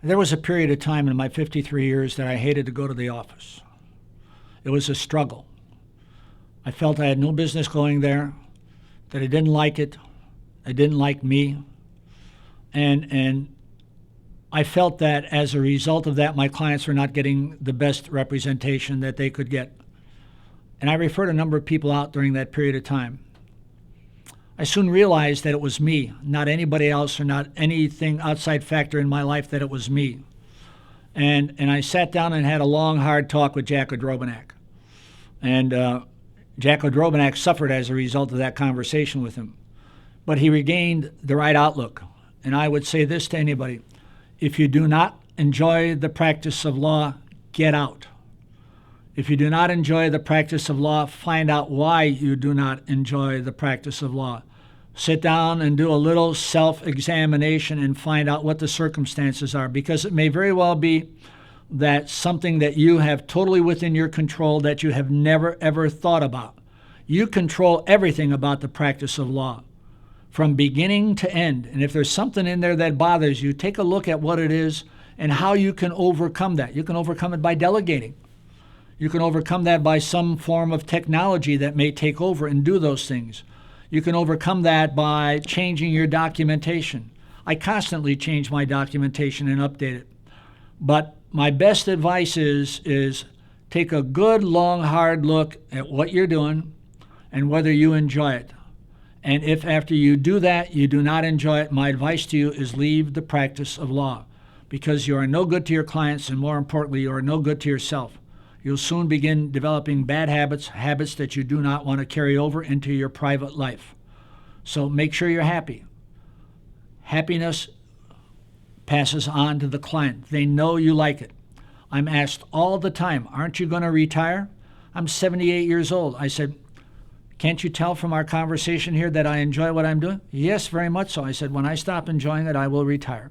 There was a period of time in my 53 years that I hated to go to the office. It was a struggle. I felt I had no business going there, that I didn't like it, I didn't like me, and I felt that as a result of that, my clients were not getting the best representation that they could get. And I referred a number of people out during that period of time. I soon realized that it was me, not anybody else or not anything outside factor in my life, that it was me. And I sat down and had a long, hard talk with Jack Odrobanak. And Jack Odrobanak suffered as a result of that conversation with him. But he regained the right outlook. And I would say this to anybody: if you do not enjoy the practice of law, get out. If you do not enjoy the practice of law, find out why you do not enjoy the practice of law. Sit down and do a little self-examination and find out what the circumstances are, because it may very well be that something that you have totally within your control that you have never, ever thought about. You control everything about the practice of law from beginning to end. And if there's something in there that bothers you, take a look at what it is and how you can overcome that. You can overcome it by delegating. You can overcome that by some form of technology that may take over and do those things. You can overcome that by changing your documentation. I constantly change my documentation and update it. But my best advice is take a good, long, hard look at what you're doing and whether you enjoy it. And if after you do that, you do not enjoy it, my advice to you is leave the practice of law, because you are no good to your clients, and more importantly, you are no good to yourself. You'll soon begin developing bad habits, habits that you do not want to carry over into your private life. So make sure you're happy. Happiness passes on to the client. They know you like it. I'm asked all the time, aren't you going to retire? I'm 78 years old. I said, can't you tell from our conversation here that I enjoy what I'm doing? Yes, very much so. I said, when I stop enjoying it, I will retire.